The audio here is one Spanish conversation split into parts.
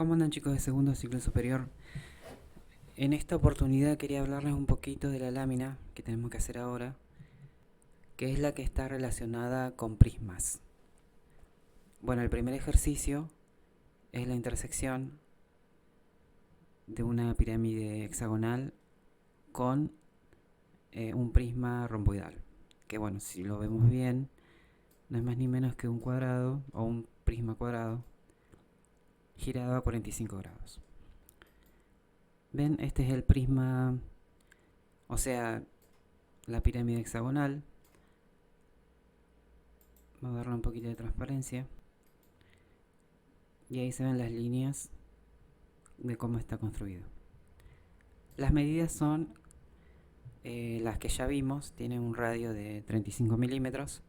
¿Cómo andan, chicos de segundo ciclo superior? En esta oportunidad quería hablarles un poquito de la lámina que tenemos que hacer ahora, que es la que está relacionada con prismas. Bueno, el primer ejercicio es la intersección de una pirámide hexagonal con un prisma romboidal. Que bueno, si lo vemos bien, no es más ni menos que un cuadrado o un prisma cuadrado girado a 45 grados. ¿Ven? Este es el prisma, o sea, la pirámide hexagonal. Vamos a darle un poquito de transparencia. Y ahí se ven las líneas de cómo está construido. Las medidas son las que ya vimos. Tiene un radio de 35 milímetros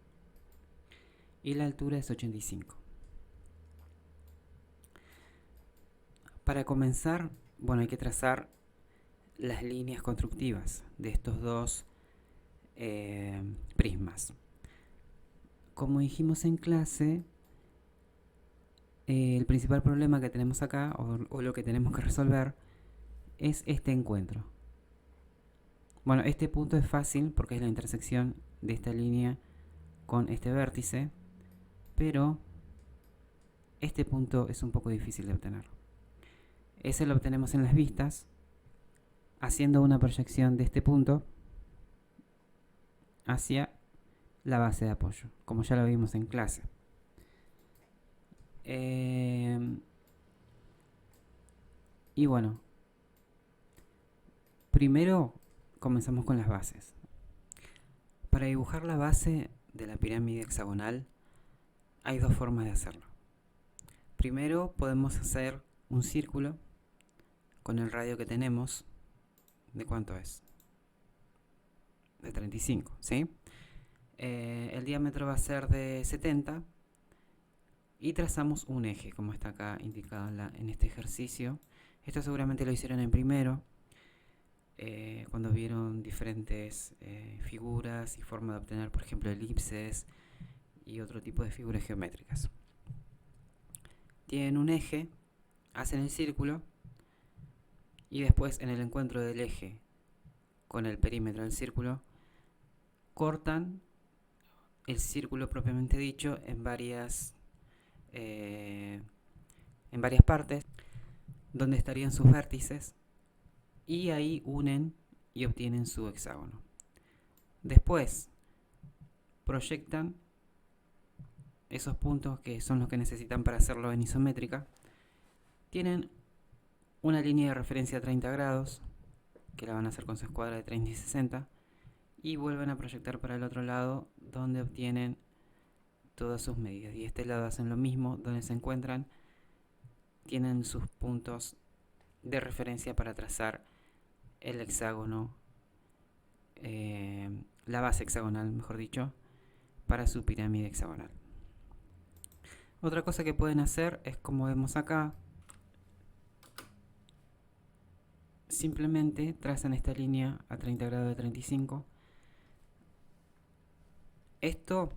y la altura es 85. Para comenzar, bueno, hay que trazar las líneas constructivas de estos dos prismas. Como dijimos en clase, el principal problema que tenemos acá, o lo que tenemos que resolver, es este encuentro. Bueno, este punto es fácil porque es la intersección de esta línea con este vértice, pero este punto es un poco difícil de obtener. Ese lo obtenemos en las vistas, haciendo una proyección de este punto hacia la base de apoyo, como ya lo vimos en clase. Y bueno, primero comenzamos con las bases. Para dibujar la base de la pirámide hexagonal hay dos formas de hacerlo. Primero podemos hacer un círculo con el radio que tenemos. ¿De cuánto es? De 35, ¿sí? El diámetro va a ser de 70 y trazamos un eje, como está acá indicado en este ejercicio. Esto seguramente lo hicieron en primero, cuando vieron diferentes figuras y formas de obtener, por ejemplo, elipses y otro tipo de figuras geométricas. Tienen un eje, hacen el círculo y después en el encuentro del eje con el perímetro del círculo cortan el círculo propiamente dicho en varias partes donde estarían sus vértices y ahí unen y obtienen su hexágono. Después proyectan esos puntos que son los que necesitan para hacerlo en isométrica. Tienen una línea de referencia a 30 grados que la van a hacer con su escuadra de 30 y 60 y vuelven a proyectar para el otro lado donde obtienen todas sus medidas. Y este lado hacen lo mismo, donde se encuentran tienen sus puntos de referencia para trazar el hexágono, la base hexagonal, mejor dicho, para su pirámide hexagonal. Otra cosa que pueden hacer es, como vemos acá, simplemente trazan esta línea a 30 grados de 35. Este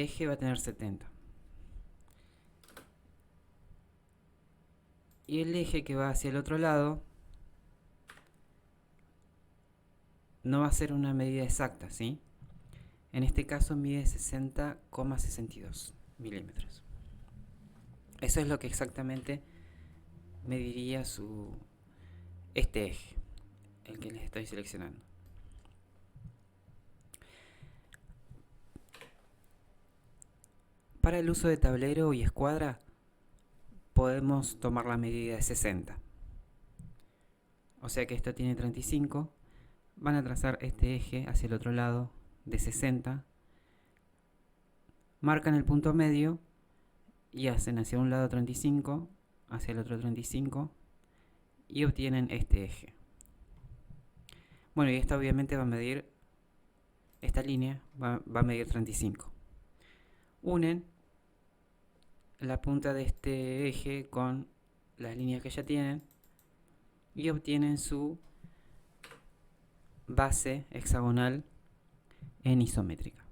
eje va a tener 70. Y el eje que va hacia el otro lado no va a ser una medida exacta, ¿sí? En este caso mide 60,62 milímetros. Eso es lo que exactamente mediría este eje, el que les estoy seleccionando. Para el uso de tablero y escuadra podemos tomar la medida de 60. O sea que esto tiene 35. Van a trazar este eje hacia el otro lado de 60. Marcan el punto medio y hacen hacia un lado 35, hacia el otro 35 y obtienen este eje. Bueno, y esta obviamente va a medir, esta línea va a medir 35. Unen la punta de este eje con las líneas que ya tienen y obtienen su base hexagonal en isométrica.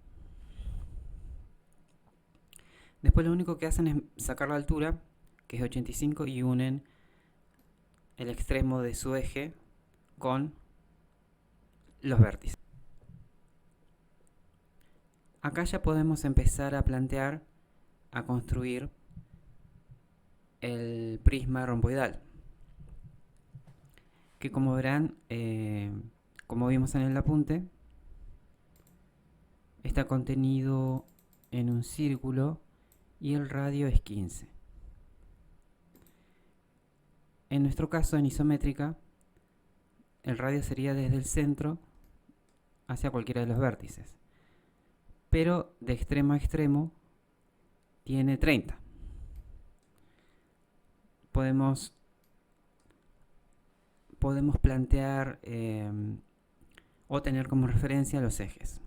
Después lo único que hacen es sacar la altura, que es 85, y unen el extremo de su eje con los vértices. Acá ya podemos empezar a plantear, a construir el prisma romboidal, que como verán, como vimos en el apunte, está contenido en un círculo y el radio es 15. En nuestro caso, en isométrica, el radio sería desde el centro hacia cualquiera de los vértices, pero de extremo a extremo tiene 30. Podemos plantear o tener como referencia los ejes.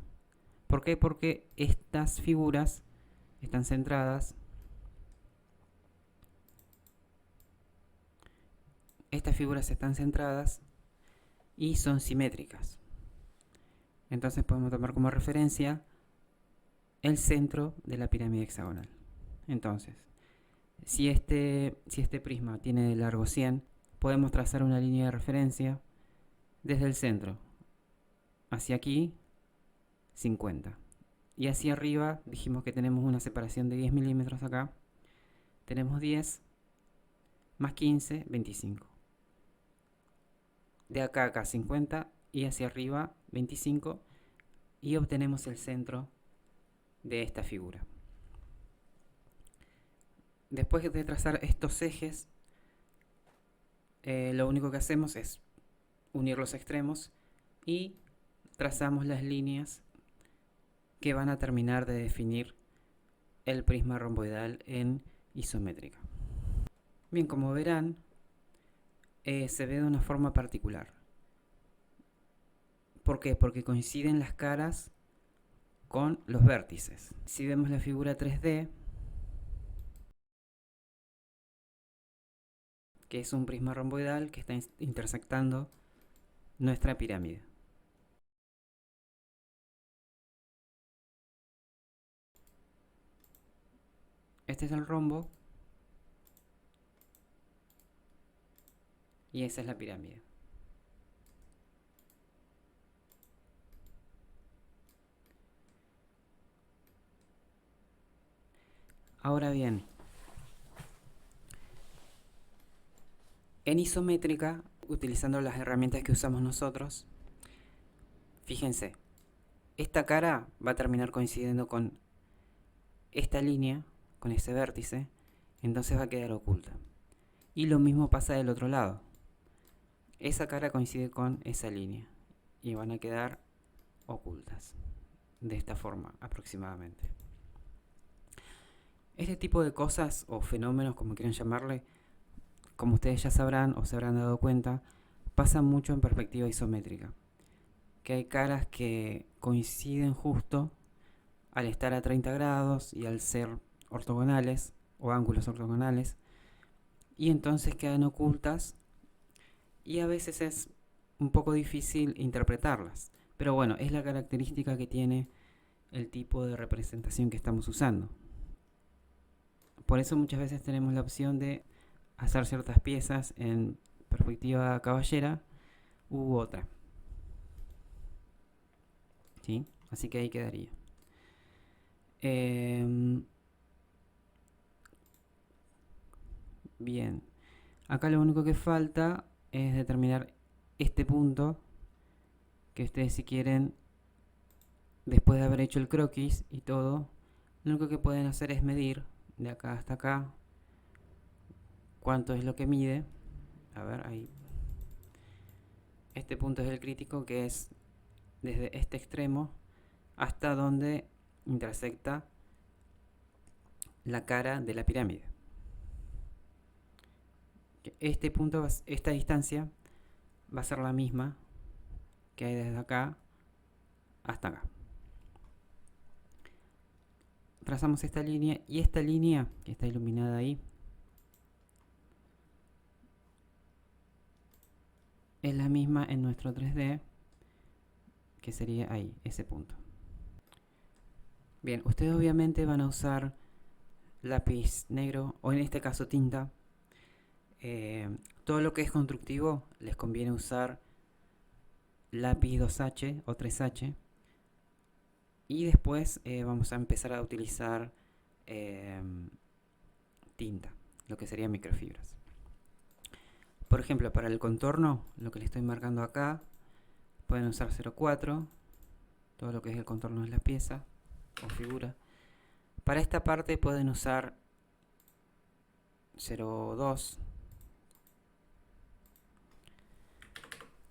¿Por qué? Porque estas figuras están centradas. Estas figuras están centradas y son simétricas. Entonces podemos tomar como referencia el centro de la pirámide hexagonal. Entonces, si este prisma tiene de largo 100, podemos trazar una línea de referencia desde el centro hacia aquí, 50. Y hacia arriba dijimos que tenemos una separación de 10 milímetros acá. Tenemos 10 más 15, 25. De acá a acá 50 y hacia arriba 25. Y obtenemos el centro de esta figura. Después de trazar estos ejes, lo único que hacemos es unir los extremos y trazamos las líneas que van a terminar de definir el prisma romboidal en isométrica. Bien, como verán, se ve de una forma particular. ¿Por qué? Porque coinciden las caras con los vértices. Si vemos la figura 3D, que es un prisma romboidal que está intersectando nuestra pirámide. Este es el rombo y esa es la pirámide. Ahora bien, en isométrica, utilizando las herramientas que usamos nosotros, fíjense, esta cara va a terminar coincidiendo con esta línea, con ese vértice, entonces va a quedar oculta. Y lo mismo pasa del otro lado. Esa cara coincide con esa línea y van a quedar ocultas. De esta forma, aproximadamente. Este tipo de cosas o fenómenos, como quieran llamarle, como ustedes ya sabrán o se habrán dado cuenta, pasa mucho en perspectiva isométrica. Que hay caras que coinciden justo al estar a 30 grados y al ser ortogonales o ángulos ortogonales, y entonces quedan ocultas y a veces es un poco difícil interpretarlas. Pero bueno, es la característica que tiene el tipo de representación que estamos usando. Por eso muchas veces tenemos la opción de hacer ciertas piezas en perspectiva caballera u otra. ¿Sí? Así que ahí quedaría. Bien. Acá lo único que falta es determinar este punto, que ustedes si quieren, después de haber hecho el croquis y todo, lo único que pueden hacer es medir de acá hasta acá cuánto es lo que mide. A ver, ahí. Este punto es el crítico, que es desde este extremo hasta donde intersecta la cara de la pirámide. Este punto, esta distancia va a ser la misma que hay desde acá hasta acá. Trazamos esta línea y esta línea que está iluminada ahí es la misma en nuestro 3D, que sería ahí, ese punto. Bien, ustedes obviamente van a usar lápiz negro o en este caso tinta. Todo lo que es constructivo les conviene usar lápiz 2H o 3H. Y después vamos a empezar a utilizar tinta, lo que serían microfibras. Por ejemplo, para el contorno, lo que le estoy marcando acá, pueden usar 0,4, todo lo que es el contorno de la pieza o figura. Para esta parte pueden usar 0,2.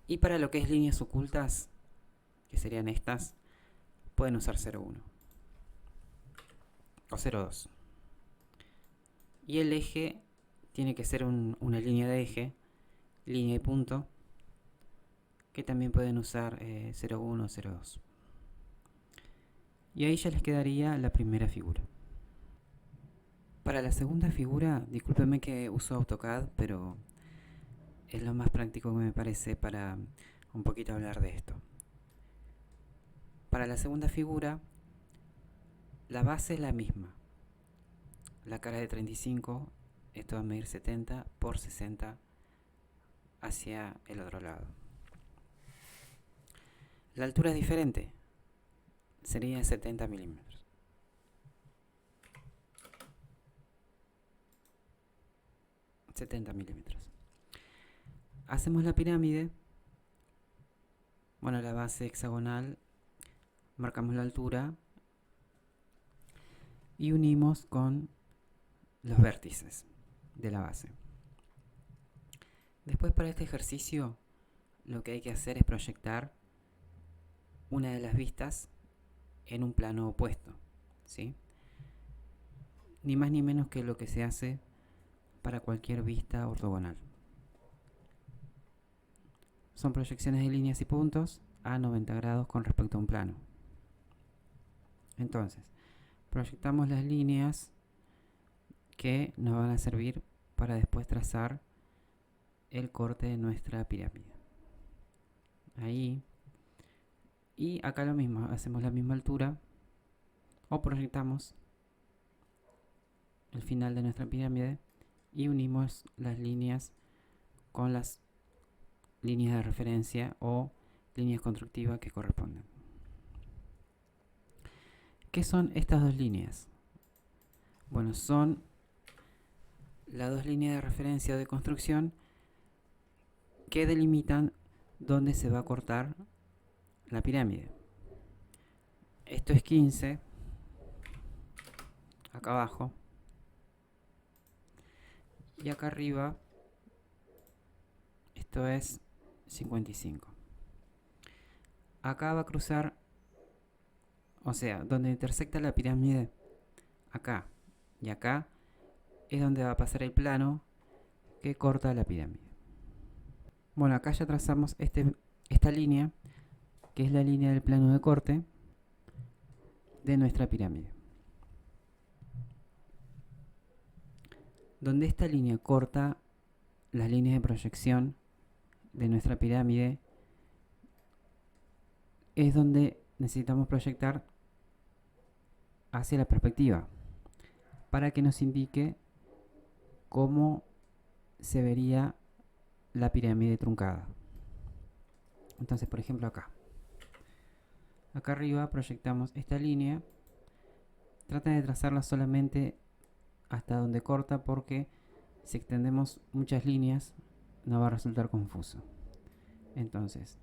Y para lo que es líneas ocultas, que serían estas, pueden usar 0,1 o 0,2. Y el eje tiene que ser una línea de eje, línea y punto, que también pueden usar 0,1 o 0,2. Y ahí ya les quedaría la primera figura. Para la segunda figura, discúlpenme que uso AutoCAD, pero es lo más práctico que me parece para un poquito hablar de esto. Para la segunda figura, la base es la misma. La cara de 35, esto va a medir 70 por 60 hacia el otro lado. La altura es diferente, sería 70 milímetros. Hacemos la pirámide. Bueno, la base hexagonal, marcamos la altura y unimos con los vértices de la base. Después, para este ejercicio, lo que hay que hacer es proyectar una de las vistas en un plano opuesto, ¿sí? Ni más ni menos que lo que se hace para cualquier vista ortogonal. Son proyecciones de líneas y puntos a 90 grados con respecto a un plano. Entonces, proyectamos las líneas que nos van a servir para después trazar el corte de nuestra pirámide. Ahí. Y acá lo mismo, hacemos la misma altura o proyectamos el final de nuestra pirámide y unimos las líneas con las líneas de referencia o líneas constructivas que corresponden. ¿Qué son estas dos líneas? Bueno, son las dos líneas de referencia o de construcción que delimitan dónde se va a cortar la pirámide. Esto es 15, acá abajo, y acá arriba esto es 55. Acá va a cruzar, o sea, donde intersecta la pirámide, acá y acá, es donde va a pasar el plano que corta la pirámide. Bueno, acá ya trazamos esta línea, que es la línea del plano de corte de nuestra pirámide. Donde esta línea corta las líneas de proyección de nuestra pirámide, es donde necesitamos proyectar hacia la perspectiva para que nos indique cómo se vería la pirámide truncada. Entonces, por ejemplo, acá arriba proyectamos esta línea. Trata de trazarla solamente hasta donde corta, porque si extendemos muchas líneas nos va a resultar confuso. Entonces,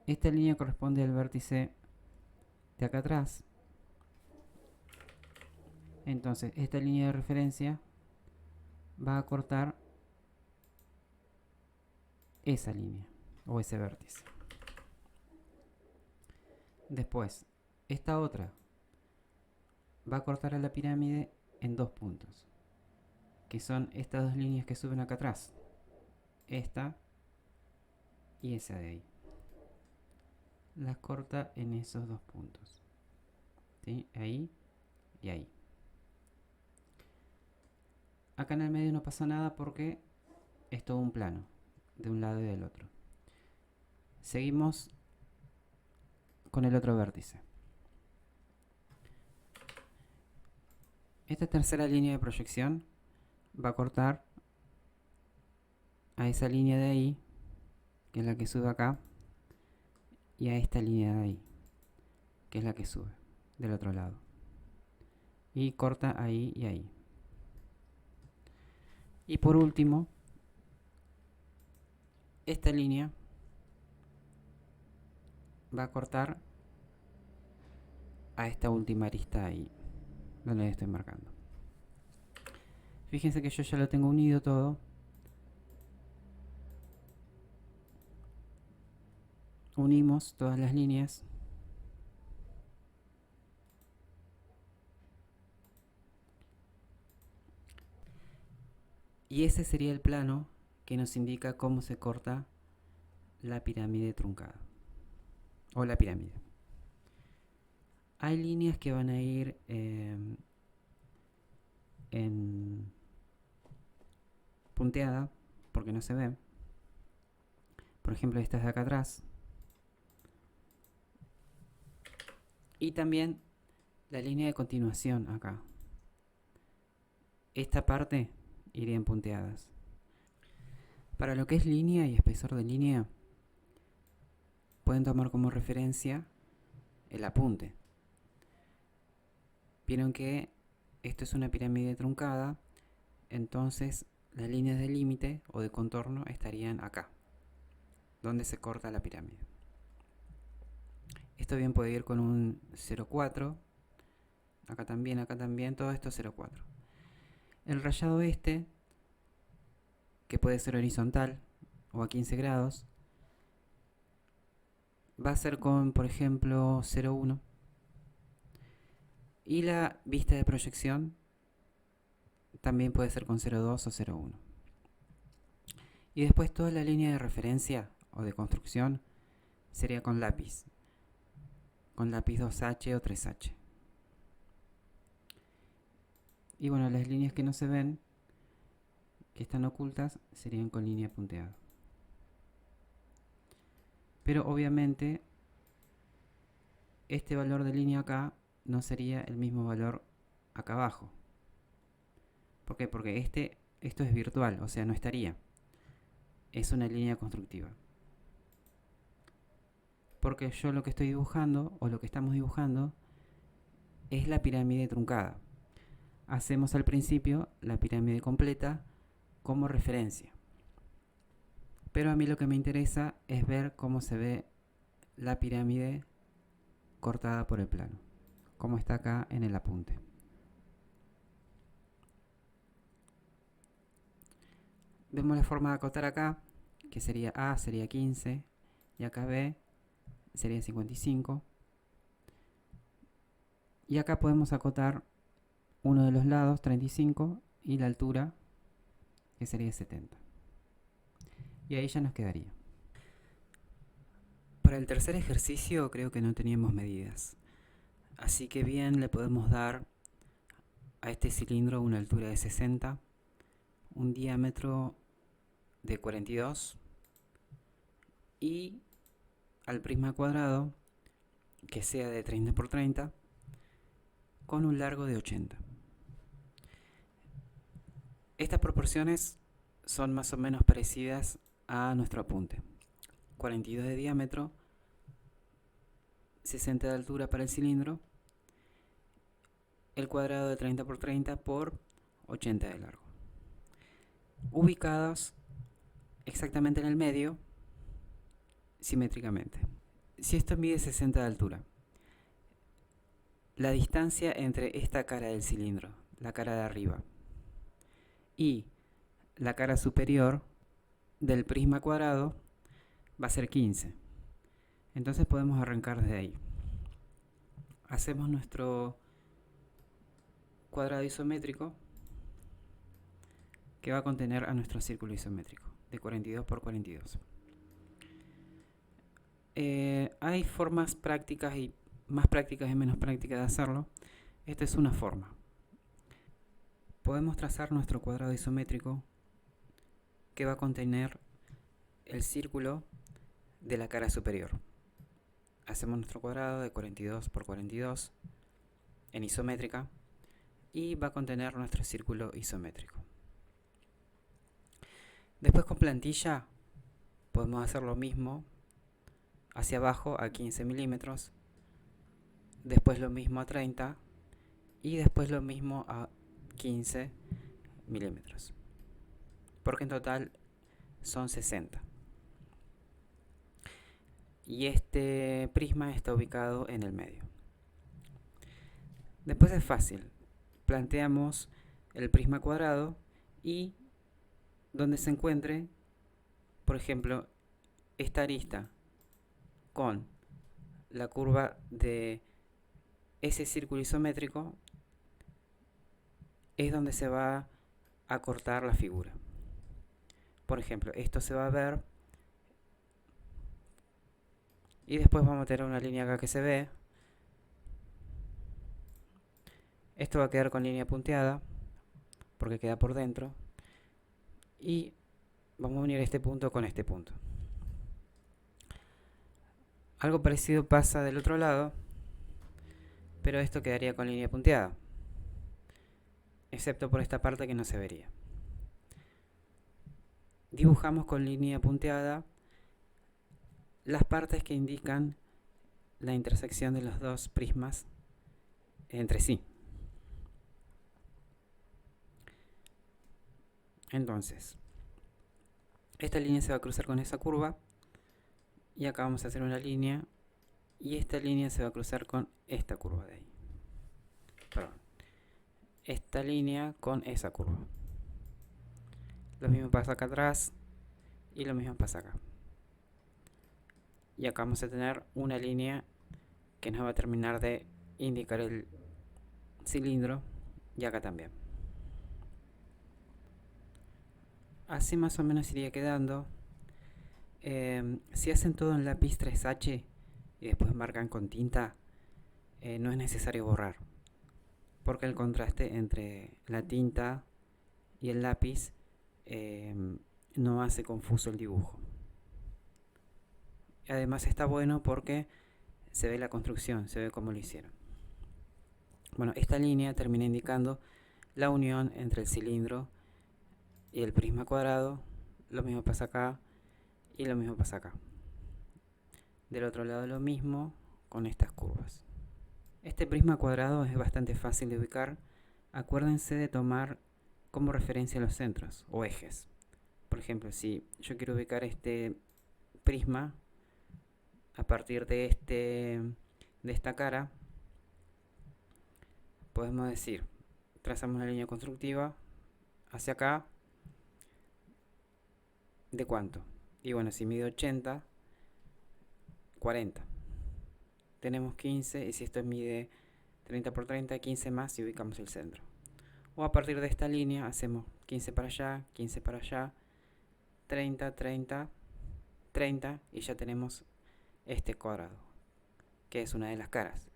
esta línea corresponde al vértice de acá atrás. Entonces, esta línea de referencia va a cortar esa línea o ese vértice. Después, esta otra va a cortar a la pirámide en dos puntos, que son estas dos líneas que suben acá atrás, esta y esa de ahí. Las corta en esos dos puntos, ¿sí? Ahí y ahí. Acá en el medio no pasa nada porque es todo un plano, de un lado y del otro. Seguimos con el otro vértice. Esta tercera línea de proyección va a cortar a esa línea de ahí, que es la que sube acá, y a esta línea de ahí, que es la que sube del otro lado. Y corta ahí y ahí. Y por último, esta línea va a cortar a esta última arista ahí, donde estoy marcando. Fíjense que yo ya lo tengo unido todo. Unimos todas las líneas. Y ese sería el plano que nos indica cómo se corta la pirámide truncada. O la pirámide. Hay líneas que van a ir en punteada, porque no se ve. Por ejemplo, estas de acá atrás. Y también la línea de continuación acá. Esta parte iría en punteadas. Para lo que es línea y espesor de línea, pueden tomar como referencia el apunte. Vieron que esto es una pirámide truncada, entonces las líneas de límite o de contorno estarían acá, donde se corta la pirámide. Esto bien puede ir con un 0,4, acá también, todo esto 0,4. El rayado este, que puede ser horizontal o a 15 grados, va a ser con, por ejemplo, 0,1. Y la vista de proyección también puede ser con 0,2 o 0,1. Y después toda la línea de referencia o de construcción sería con lápiz 2H o 3H. Y bueno, las líneas que no se ven, que están ocultas, serían con línea punteada. Pero obviamente este valor de línea acá no sería el mismo valor acá abajo. ¿Por qué? Porque esto es virtual, o sea, no estaría. Es una línea constructiva. Porque yo lo que estoy dibujando, o lo que estamos dibujando, es la pirámide truncada. Hacemos al principio la pirámide completa como referencia. Pero a mí lo que me interesa es ver cómo se ve la pirámide cortada por el plano, como está acá en el apunte. Vemos la forma de acotar acá, que sería A sería 15 y acá B sería 55. Y acá podemos acotar uno de los lados, 35, y la altura, que sería 70. Y ahí ya nos quedaría. Para el tercer ejercicio creo que no teníamos medidas. Así que bien le podemos dar a este cilindro una altura de 60, un diámetro de 42 y al prisma cuadrado que sea de 30 por 30 con un largo de 80. Estas proporciones son más o menos parecidas a nuestro apunte. 42 de diámetro, 60 de altura para el cilindro, el cuadrado de 30 por 30 por 80 de largo. Ubicados exactamente en el medio, simétricamente. Si esto mide 60 de altura, la distancia entre esta cara del cilindro, la cara de arriba, y la cara superior del prisma cuadrado va a ser 15. Entonces podemos arrancar desde ahí. Hacemos nuestro cuadrado isométrico que va a contener a nuestro círculo isométrico de 42 por 42. Hay formas prácticas y más prácticas y menos prácticas de hacerlo. Esta es una forma. Podemos trazar nuestro cuadrado isométrico que va a contener el círculo de la cara superior. Hacemos nuestro cuadrado de 42 por 42 en isométrica y va a contener nuestro círculo isométrico. Después con plantilla podemos hacer lo mismo hacia abajo a 15 milímetros, después lo mismo a 30 y después lo mismo a 15 milímetros, porque en total son 60. Y este prisma está ubicado en el medio. Después es fácil, planteamos el prisma cuadrado y donde se encuentre, por ejemplo, esta arista con la curva de ese círculo isométrico, es donde se va a cortar la figura. Por ejemplo, esto se va a ver y después vamos a tener una línea acá que se ve. Esto va a quedar con línea punteada porque queda por dentro. Y vamos a unir este punto con este punto. Algo parecido pasa del otro lado, pero esto quedaría con línea punteada, excepto por esta parte que no se vería. Dibujamos con línea punteada las partes que indican la intersección de los dos prismas entre sí. Entonces, esta línea se va a cruzar con esa curva y acá vamos a hacer una línea y esta línea se va a cruzar con esta curva de ahí. Perdón. Esta línea con esa curva. Lo mismo pasa acá atrás y lo mismo pasa acá. Y acá vamos a tener una línea que nos va a terminar de indicar el cilindro y acá también. Así más o menos iría quedando. Si hacen todo en lápiz 3H y después marcan con tinta, no es necesario borrar, porque el contraste entre la tinta y el lápiz no hace confuso el dibujo. Además está bueno porque se ve la construcción, se ve cómo lo hicieron. Bueno, esta línea termina indicando la unión entre el cilindro y el prisma cuadrado. Lo mismo pasa acá y lo mismo pasa acá. Del otro lado lo mismo con estas curvas. Este prisma cuadrado es bastante fácil de ubicar. Acuérdense de tomar como referencia los centros o ejes. Por ejemplo, si yo quiero ubicar este prisma a partir de esta cara, podemos decir, trazamos una línea constructiva hacia acá. ¿De cuánto? Y bueno, si mide 80, 40. Tenemos 15 y si esto mide 30 por 30, 15 más y ubicamos el centro. O a partir de esta línea hacemos 15 para allá, 15 para allá, 30, 30, 30 y ya tenemos este cuadrado, que es una de las caras.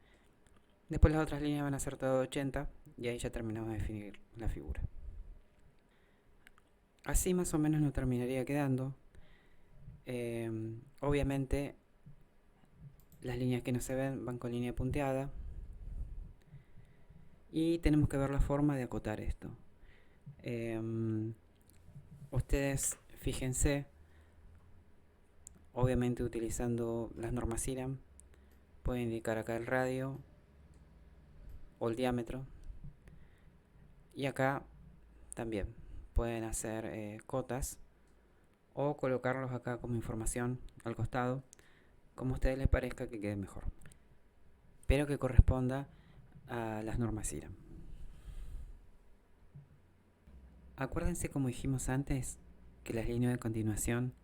Después las otras líneas van a ser todo 80 y ahí ya terminamos de definir la figura. Así más o menos nos terminaría quedando. Obviamente las líneas que no se ven van con línea punteada y tenemos que ver la forma de acotar esto. Ustedes fíjense, obviamente utilizando las normas IRAM, pueden indicar acá el radio o el diámetro y acá también pueden hacer cotas o colocarlos acá como información al costado, como a ustedes les parezca que quede mejor, pero que corresponda a las normas IRAM. Acuérdense, como dijimos antes, que las líneas de continuación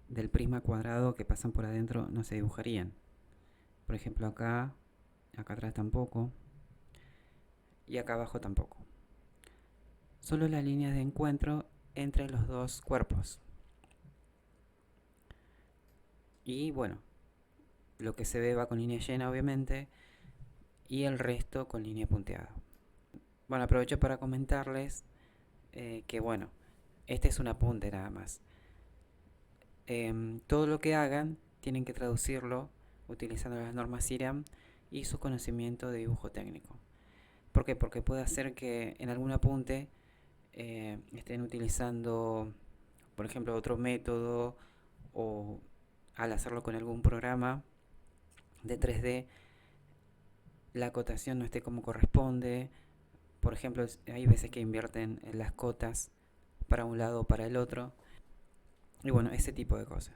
del prisma cuadrado que pasan por adentro no se dibujarían. Por ejemplo, acá atrás tampoco, y acá abajo tampoco. Solo las líneas de encuentro entre los dos cuerpos. Y bueno, lo que se ve va con línea llena, obviamente, y el resto con línea punteada. Bueno, aprovecho para comentarles que bueno, este es un apunte nada más. Todo lo que hagan tienen que traducirlo utilizando las normas IRAM y su conocimiento de dibujo técnico. ¿Por qué? Porque puede hacer que en algún apunte estén utilizando, por ejemplo, otro método, o al hacerlo con algún programa de 3D, la acotación no esté como corresponde. Por ejemplo, hay veces que invierten en las cotas para un lado o para el otro. Y bueno, ese tipo de cosas.